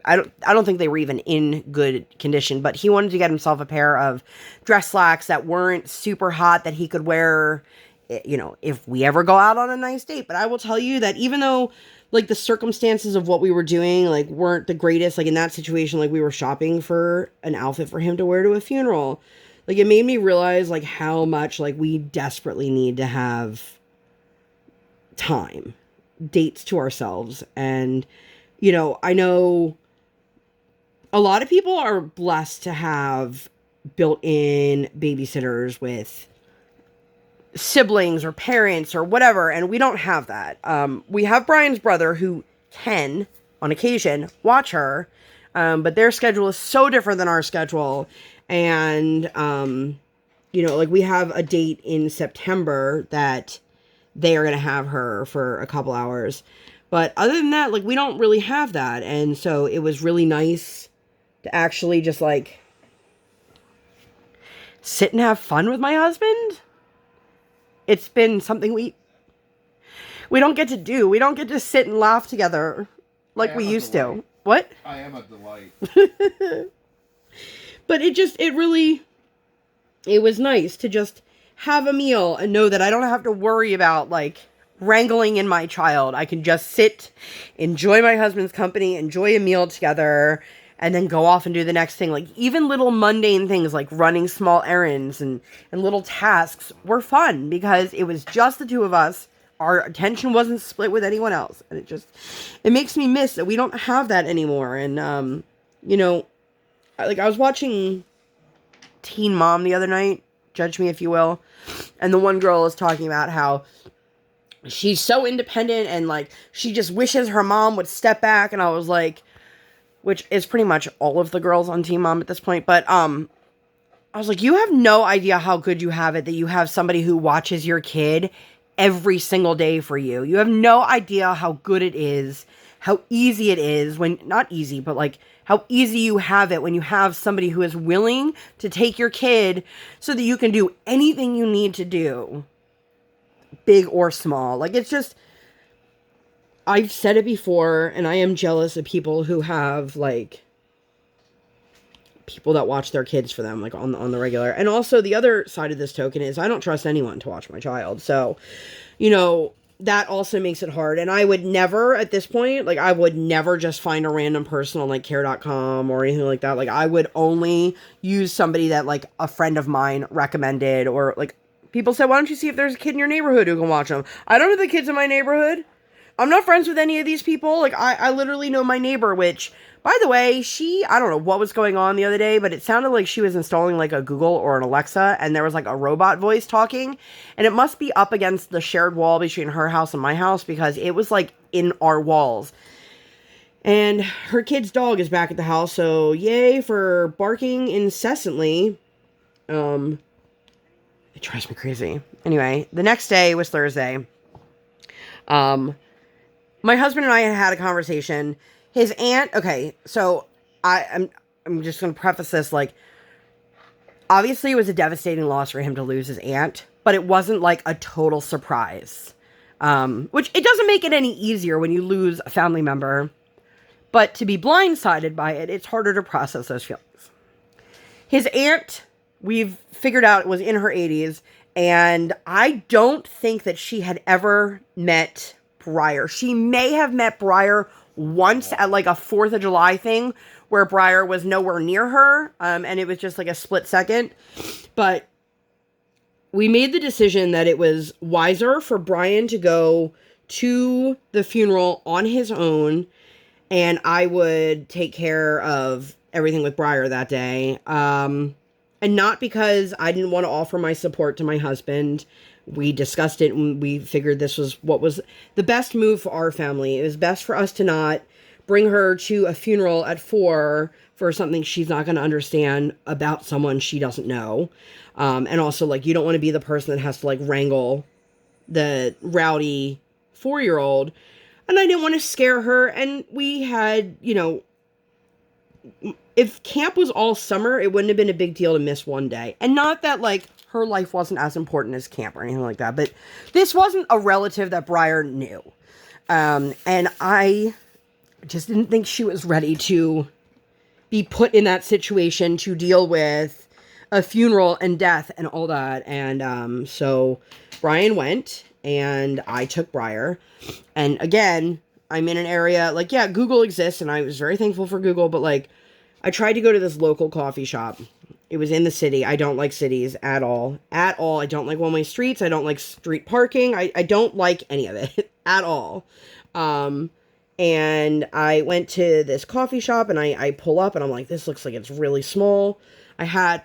I don't think they were even in good condition, but he wanted to get himself a pair of dress slacks that weren't super hot that he could wear, you know, if we ever go out on a nice date. But I will tell you that even though like the circumstances of what we were doing like weren't the greatest, like in that situation, like we were shopping for an outfit for him to wear to a funeral, like it made me realize like how much like we desperately need to have time, dates to ourselves. And you know, I know a lot of people are blessed to have built-in babysitters with siblings or parents or whatever, and we don't have that. We have Brian's brother who can, on occasion, watch her, but their schedule is so different than our schedule. And, you know, like we have a date in September that they are going to have her for a couple hours. But other than that, like, we don't really have that. And so it was really nice to actually just, like, sit and have fun with my husband. It's been something we don't get to do. We don't get to sit and laugh together like we used to. What? I am a delight. But it was nice to just have a meal and know that I don't have to worry about, like, wrangling in my child. I can just sit, enjoy my husband's company, enjoy a meal together, and then go off and do the next thing. Like, even little mundane things like running small errands and little tasks were fun because it was just the two of us. Our attention wasn't split with anyone else. And it makes me miss that we don't have that anymore. And, you know, like I was watching Teen Mom the other night, judge me if you will, and the one girl is talking about how she's so independent and like she just wishes her mom would step back. And I was like, which is pretty much all of the girls on Teen Mom at this point, but I was like, you have no idea how good you have it that you have somebody who watches your kid every single day for you. You have no idea how good it is, how easy it is when, not easy, but like how easy you have it when you have somebody who is willing to take your kid so that you can do anything you need to do, big or small. Like, it's just, I've said it before, and I am jealous of people who have, like, people that watch their kids for them, like, on the regular. And also, the other side of this token is I don't trust anyone to watch my child. So, you know, that also makes it hard. And I would never, at this point, like, I would never just find a random person on, like, care.com or anything like that. Like, I would only use somebody that, like, a friend of mine recommended, or, like, people said, why don't you see if there's a kid in your neighborhood who can watch them? I don't know the kids in my neighborhood. I'm not friends with any of these people. Like, I literally know my neighbor, which, by the way, I don't know what was going on the other day, but it sounded like she was installing, like, a Google or an Alexa, and there was, like, a robot voice talking, and it must be up against the shared wall between her house and my house, because it was, like, in our walls. And her kid's dog is back at the house, so yay for barking incessantly. It drives me crazy. Anyway, the next day was Thursday. My husband and I had a conversation. His aunt, okay, so I'm just going to preface this, like, obviously it was a devastating loss for him to lose his aunt, but it wasn't, like, a total surprise. Which, it doesn't make it any easier when you lose a family member, but to be blindsided by it, it's harder to process those feelings. His aunt, we've figured out, was in her 80s, and I don't think that she had ever met Briar. She may have met Briar once at, like, a 4th of July thing where Briar was nowhere near her, and it was just, like, a split second. But we made the decision that it was wiser for Brian to go to the funeral on his own, and I would take care of everything with Briar that day. And not because I didn't want to offer my support to my husband. We discussed it and we figured this was what was the best move for our family. It was best for us to not bring her to a funeral at 4 for something she's not going to understand about someone she doesn't know. And also, like, you don't want to be the person that has to, like, wrangle the rowdy 4-year-old. And I didn't want to scare her. And we had, you know, if camp was all summer, it wouldn't have been a big deal to miss one day. And not that, like, her life wasn't as important as camp or anything like that, but this wasn't a relative that Briar knew. And I I just didn't think she was ready to be put in that situation to deal with a funeral and death and all that. And so Brian went and I took Briar. And again, I'm in an area like, yeah, Google exists and I was very thankful for Google, but like I tried to go to this local coffee shop. It was in the city. I don't like cities at all. At all. I don't like one-way streets. I don't like street parking. I don't like any of it at all. And I went to this coffee shop and I pull up and I'm like, this looks like it's really small. I had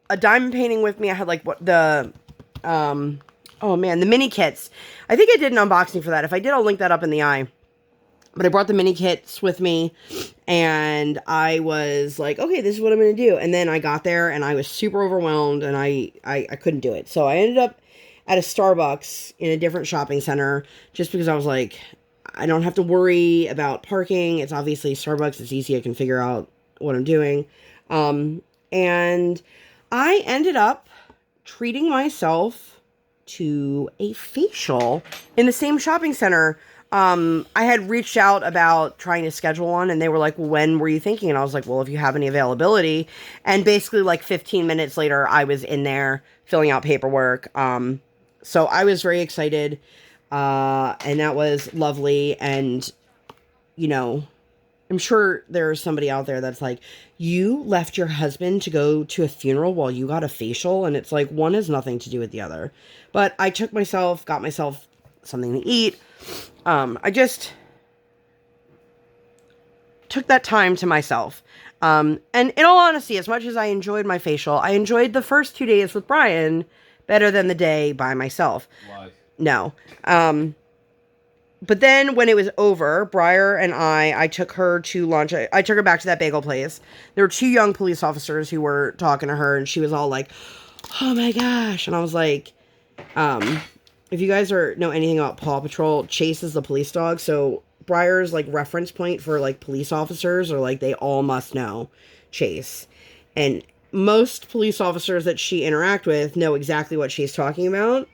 a diamond painting with me. I had like what the, oh man, the mini kits. I think I did an unboxing for that. If I did, I'll link that up in the eye. But I brought the mini kits with me and I was like, okay, this is what I'm going to do. And then I got there and I was super overwhelmed and I couldn't do it. So I ended up at a Starbucks in a different shopping center just because I was like, I don't have to worry about parking. It's obviously Starbucks. It's easy. I can figure out what I'm doing. And I ended up treating myself to a facial in the same shopping center. I had reached out about trying to schedule one and they were like, well, when were you thinking? And I was like, well, if you have any availability. And basically like 15 minutes later, I was in there filling out paperwork. So I was very excited. And that was lovely. And, you know, I'm sure there's somebody out there that's like, you left your husband to go to a funeral while you got a facial. And it's like, one has nothing to do with the other. But I got myself something to eat. I just took that time to myself. And in all honesty, as much as I enjoyed my facial, I enjoyed the first 2 days with Brian better than the day by myself. Why? No. But then when it was over, Briar and I took her to lunch. I took her back to that bagel place. There were 2 young police officers who were talking to her and she was all like, oh my gosh. And I was like, if you guys know anything about Paw Patrol, Chase is the police dog. So Briar's like reference point for like police officers or like they all must know Chase. And most police officers that she interact with know exactly what she's talking about.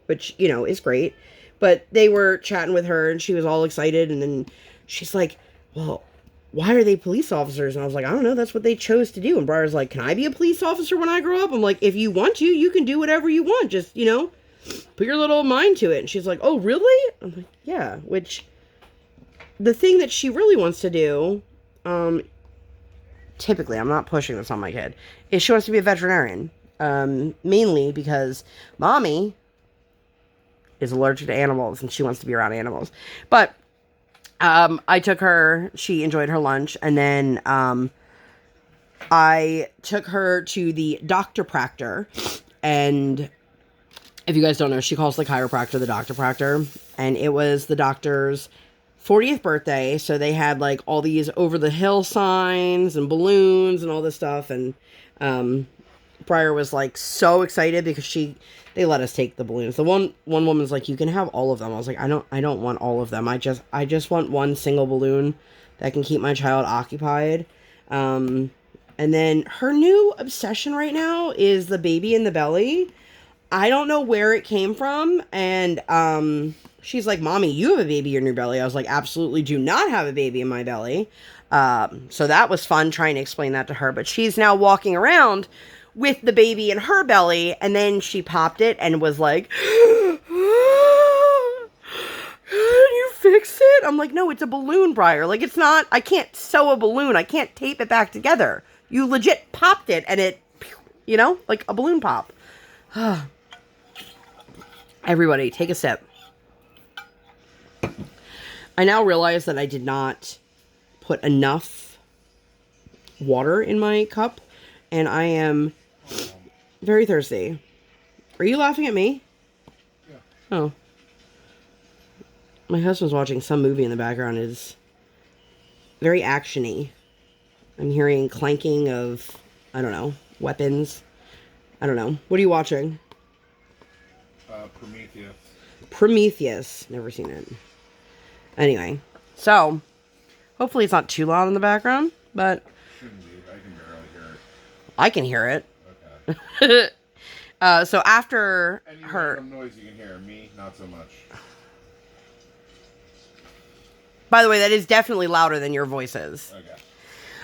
Which, you know, is great. But they were chatting with her and she was all excited. And then she's like, well, why are they police officers? And I was like, I don't know. That's what they chose to do. And Briar's like, can I be a police officer when I grow up? I'm like, if you want to, you can do whatever you want. Just, you know, put your little mind to it. And she's like, oh, really? I'm like, yeah. Which, the thing that she really wants to do, typically, I'm not pushing this on my kid, is she wants to be a veterinarian. Mainly because mommy is allergic to animals and she wants to be around animals. But I took her, she enjoyed her lunch, and then I took her to the doctor practor. And if you guys don't know, she calls the chiropractor the doctor practor. And it was the doctor's 40th birthday, so they had like all these over the hill signs and balloons and all this stuff. And Briar was like so excited because they let us take the balloons. The one woman's like, you can have all of them. I was like, I don't want all of them. I just want one single balloon that can keep my child occupied. And then her new obsession right now is the baby in the belly. I don't know where it came from. And she's like, mommy, you have a baby in your belly. I was like, absolutely do not have a baby in my belly. So that was fun trying to explain that to her. But she's now walking around with the baby in her belly, and then she popped it and was like, can you fix it? I'm like, no, it's a balloon, Briar. Like, it's not, I can't sew a balloon. I can't tape it back together. You legit popped it, and it, you know, like a balloon pop. Everybody, take a sip. I now realize that I did not put enough water in my cup, and I am very thirsty. Are you laughing at me? Yeah. Oh. My husband's watching some movie in the background. It's very action-y. I'm hearing clanking of, I don't know, weapons. I don't know. What are you watching? Prometheus. Prometheus. Never seen it. Anyway. So, hopefully it's not too loud in the background, but Shouldn't be. I can barely hear it. I can hear it. Okay. So after Any her... random noise you can hear. Me, not so much. By the way, that is definitely louder than your voice is.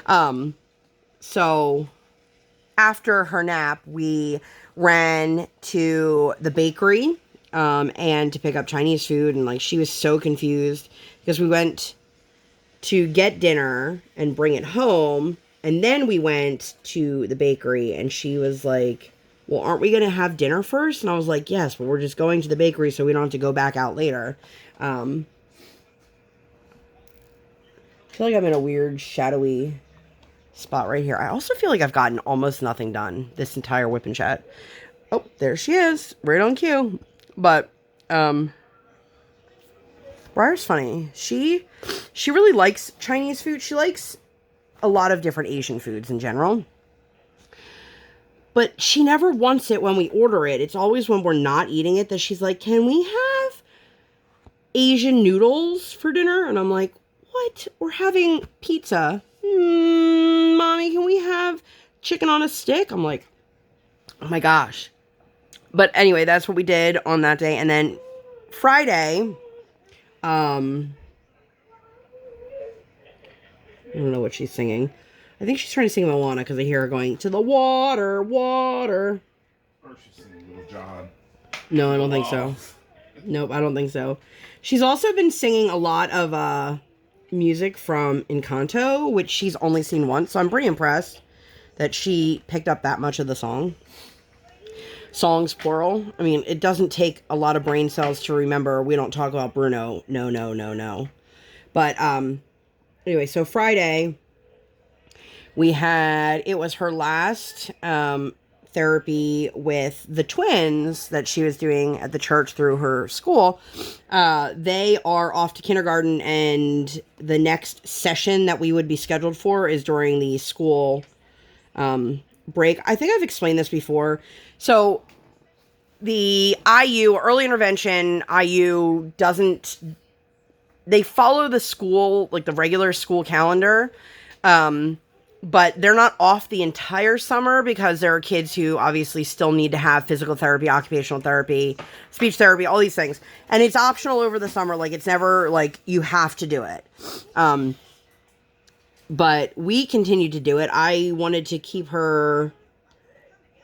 Okay. So after her nap, we ran to the bakery and to pick up Chinese food. And, like, she was so confused because we went to get dinner and bring it home. And then we went to the bakery and she was like, well, aren't we going to have dinner first? And I was like, yes, but we're just going to the bakery so we don't have to go back out later. I feel like I'm in a weird shadowy spot right here. I also feel like I've gotten almost nothing done this entire WIP Chat. Oh, there she is, right on cue. But Briar's funny. She really likes Chinese food. She likes a lot of different Asian foods in general. But she never wants it when we order it. It's always when we're not eating it that she's like, can we have Asian noodles for dinner? And I'm like, what? We're having pizza. Mommy, can we have chicken on a stick? I'm like, oh my gosh. But anyway, that's what we did on that day. And then Friday, I don't know what she's singing. I think she's trying to sing Moana because I hear her going, to the water, water. Or she's singing Little John. No, I don't think so. Nope, I don't think so. She's also been singing a lot of music from Encanto, which she's only seen once. So I'm pretty impressed that she picked up that much of the song. Songs, plural. I mean, it doesn't take a lot of brain cells to remember we don't talk about Bruno. No, no, no, no. But anyway, so Friday, it was her last therapy with the twins that she was doing at the church through her school. They are off to kindergarten, and the next session that we would be scheduled for is during the school break. I think I've explained this before. So the IU, early intervention, IU doesn't, they follow the school, like the regular school calendar, but they're not off the entire summer because there are kids who obviously still need to have physical therapy, occupational therapy, speech therapy, all these things. And it's optional over the summer. Like, it's never like you have to do it. But we continued to do it. I wanted to keep her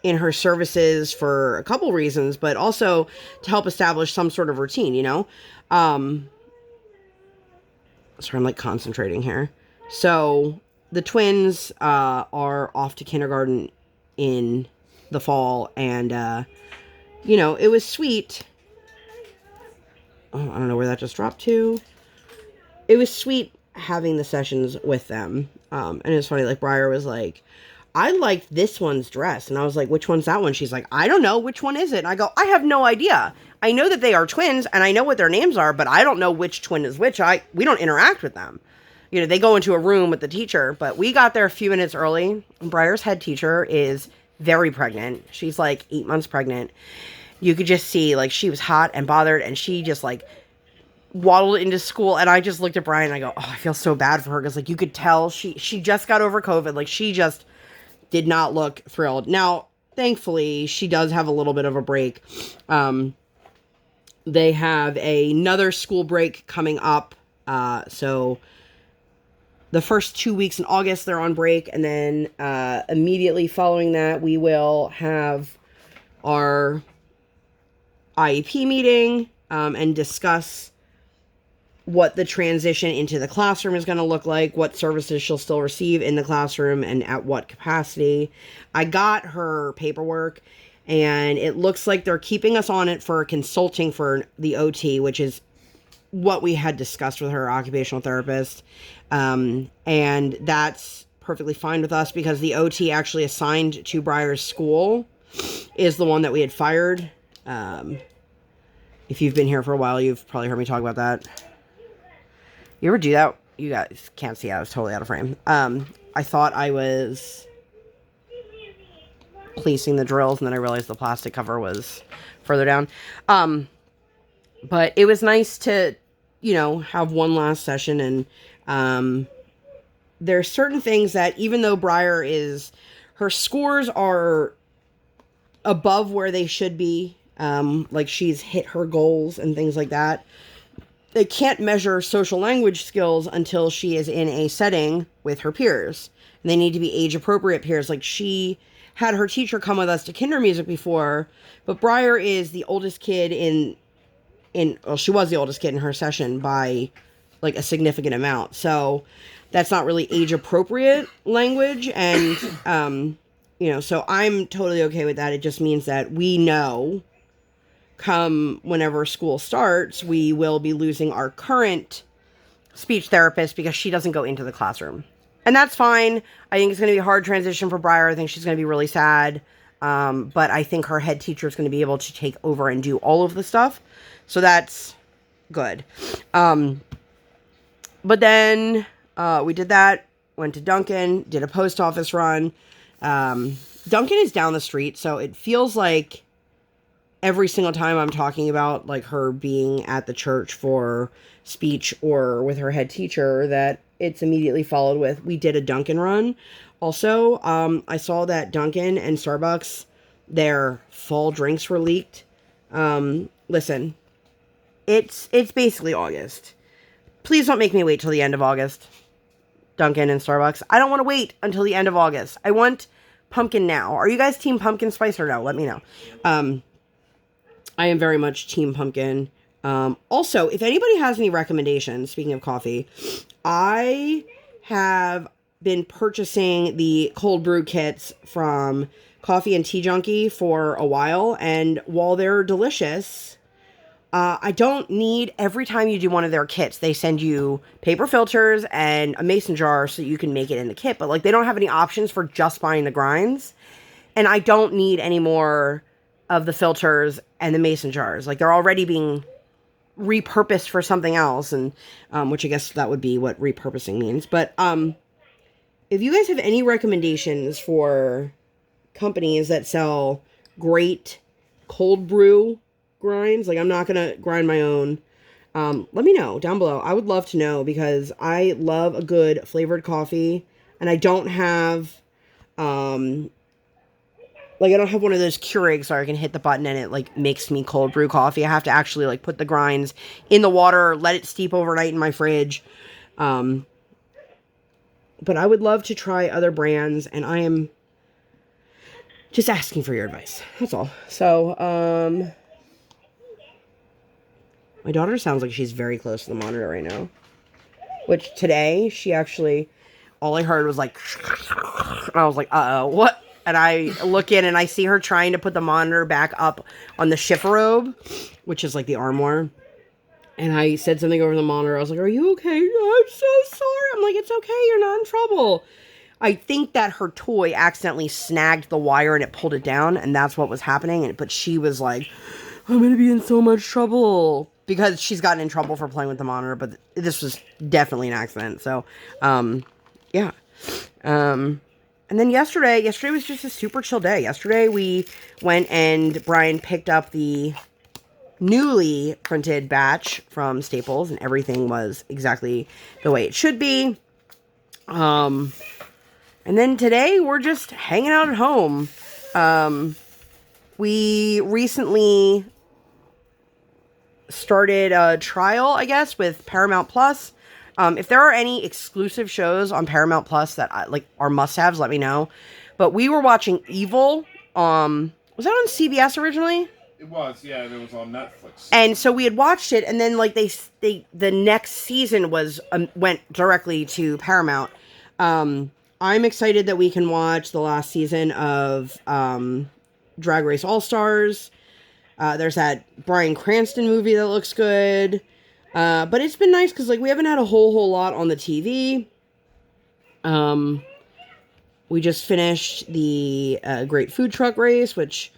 in her services for a couple reasons, but also to help establish some sort of routine, you know? Sorry, I'm like concentrating here. So the twins are off to kindergarten in the fall, and you know, it was sweet. Oh, I don't know where that just dropped to. It was sweet having the sessions with them. And it was funny, like, Briar was like, I liked this one's dress. And I was like, which one's that one? She's like, I don't know. Which one is it? And I go, I have no idea. I know that they are twins, and I know what their names are, but I don't know which twin is which. We don't interact with them. You know, they go into a room with the teacher, but we got there a few minutes early. Briar's head teacher is very pregnant. She's like 8 months pregnant. You could just see, like, she was hot and bothered, and she just, like, waddled into school. And I just looked at Brian and I go, oh, I feel so bad for her. Because, like, you could tell she just got over COVID. Like, she just did not look thrilled. Now, thankfully, she does have a little bit of a break. They have another school break coming up. So the first 2 weeks in August, they're on break. And then immediately following that, we will have our IEP meeting and discuss what the transition into the classroom is going to look like, what services she'll still receive in the classroom, and at what capacity. I got her paperwork, and it looks like they're keeping us on it for consulting for the OT, which is what we had discussed with her occupational therapist. And that's perfectly fine with us because the OT actually assigned to Briar's school is the one that we had fired. If you've been here for a while, you've probably heard me talk about that. You ever do that? You guys can't see, I was totally out of frame. I thought I was placing the drills, and then I realized the plastic cover was further down. But it was nice to, you know, have one last session. And there are certain things that, even though Briar her scores are above where they should be, like she's hit her goals and things like that. they can't measure social language skills until she is in a setting with her peers. And they need to be age-appropriate peers. Like, she had her teacher come with us to kinder music before, but Briar is the oldest kid well, she was the oldest kid in her session by, like, a significant amount. So that's not really age-appropriate language. And, so I'm totally okay with that. It just means that we know come whenever school starts, we will be losing our current speech therapist because she doesn't go into the classroom. And that's fine. I think it's going to be a hard transition for Briar. I think she's going to be really sad. But I think her head teacher is going to be able to take over and do all of the stuff. So that's good. But then we did that, went to Dunkin', did a post office run. Dunkin' is down the street, so it feels like every single time I'm talking about, like, her being at the church for speech or with her head teacher, that it's immediately followed with, we did a Dunkin' run. Also, I saw that Dunkin' and Starbucks, their fall drinks were leaked. Listen, it's basically August. Please don't make me wait till the end of August. Dunkin' and Starbucks. I don't want to wait until the end of August. I want pumpkin now. Are you guys team pumpkin spice or no? Let me know. I am very much team pumpkin. Also, if anybody has any recommendations, speaking of coffee, I have been purchasing the cold brew kits from Coffee and Tea Junkie for a while, and while they're delicious, I don't need, every time you do one of their kits, they send you paper filters and a mason jar so you can make it in the kit, but, like, they don't have any options for just buying the grinds, and I don't need any more of the filters and the mason jars. Like, they're already being repurposed for something else, and which I guess that would be what repurposing means. But if you guys have any recommendations for companies that sell great cold brew grinds, like, I'm not gonna grind my own, let me know down below. I would love to know, because I love a good flavored coffee, and I don't have I don't have one of those Keurigs so I can hit the button and it, like, makes me cold brew coffee. I have to actually, like, put the grinds in the water, let it steep overnight in my fridge. But I would love to try other brands, and I am just asking for your advice. That's all. So, my daughter sounds like she's very close to the monitor right now. Which, today, she actually, all I heard was, like, and I was like, uh-oh, what? And I look in and I see her trying to put the monitor back up on the chifforobe, which is like the armoire. And I said something over the monitor. I was like, are you okay? I'm so sorry. I'm like, it's okay. You're not in trouble. I think that her toy accidentally snagged the wire and it pulled it down. And that's what was happening. But she was like, I'm going to be in so much trouble. Because she's gotten in trouble for playing with the monitor. But this was definitely an accident. So, yeah. And then yesterday was just a super chill day. Yesterday we went and Brian picked up the newly printed batch from Staples, and everything was exactly the way it should be. And then today we're just hanging out at home. We recently started a trial, I guess, with Paramount Plus. If there are any exclusive shows on Paramount Plus that are must-haves, let me know. But we were watching Evil. Was that on CBS originally? It was, yeah, and it was on Netflix. And so we had watched it, and then, like, the next season went directly to Paramount. I'm excited that we can watch the last season of Drag Race All-Stars. There's that Bryan Cranston movie that looks good. But it's been nice because, like, we haven't had a whole lot on the TV. We just finished the Great Food Truck Race, which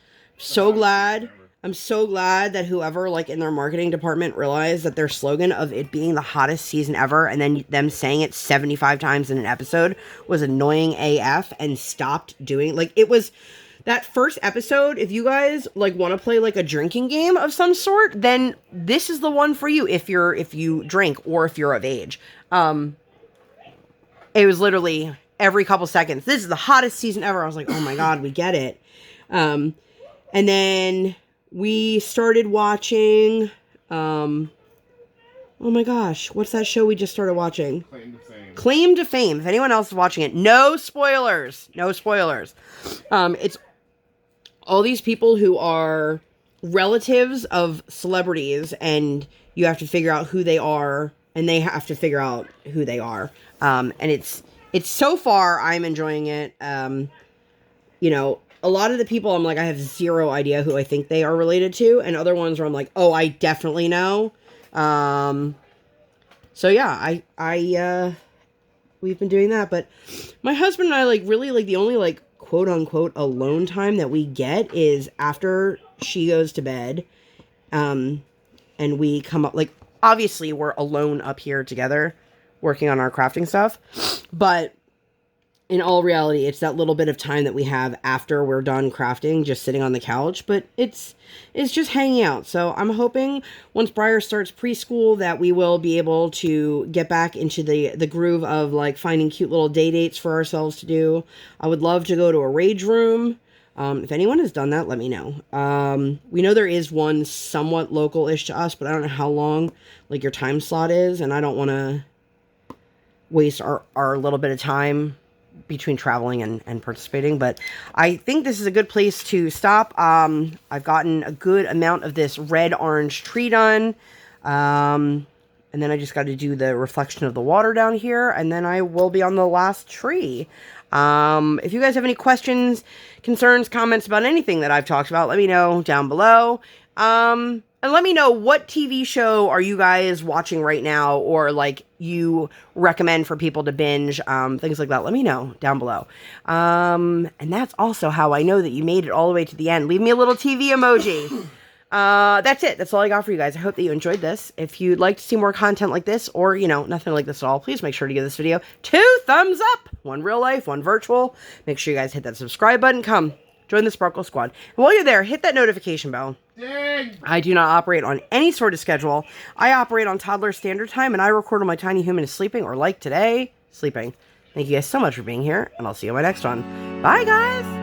I'm so glad that whoever, like, in their marketing department realized that their slogan of it being the hottest season ever and then them saying it 75 times in an episode was annoying AF and stopped doing, like, it was that first episode. If you guys, like, want to play, like, a drinking game of some sort, then this is the one for you if you drink or if you're of age. It was literally every couple seconds, this is the hottest season ever. I was like, oh my God, we get it. And then we started watching Oh my gosh, what's that show we just started watching? Claim to fame. Claim to Fame. If anyone else is watching it, no spoilers. No spoilers. It's all these people who are relatives of celebrities, and you have to figure out who they are, and they have to figure out who they are. And it's so far, I'm enjoying it. You know, a lot of the people, I'm like, I have zero idea who I think they are related to, and other ones where I'm like, oh, I definitely know. So yeah, we've been doing that, but my husband and I, like, really, like, the only, like, quote unquote alone time that we get is after she goes to bed, and we come up, like, obviously we're alone up here together working on our crafting stuff, but in all reality, it's that little bit of time that we have after we're done crafting, just sitting on the couch, but it's just hanging out. So I'm hoping once Briar starts preschool that we will be able to get back into the groove of, like, finding cute little day dates for ourselves to do. I would love to go to a rage room. If anyone has done that, let me know. We know there is one somewhat local-ish to us, but I don't know how long, like, your time slot is, and I don't want to waste our little bit of time between traveling and participating, but I think this is a good place to stop. I've gotten a good amount of this red-orange tree done, and then I just got to do the reflection of the water down here, and then I will be on the last tree. If you guys have any questions, concerns, comments about anything that I've talked about, let me know down below. And let me know, what TV show are you guys watching right now, or, like, you recommend for people to binge, things like that. Let me know down below. And that's also how I know that you made it all the way to the end. Leave me a little TV emoji. That's it. That's all I got for you guys. I hope that you enjoyed this. If you'd like to see more content like this, or, you know, nothing like this at all, please make sure to give this video 2 thumbs up. One real life, one virtual. Make sure you guys hit that subscribe button. Come join the Sparkle Squad. And while you're there, hit that notification bell. Dang. I do not operate on any sort of schedule. I operate on toddler standard time, and I record when my tiny human is sleeping, or, like today, sleeping. Thank you guys so much for being here, and I'll see you in my next one. Bye, guys!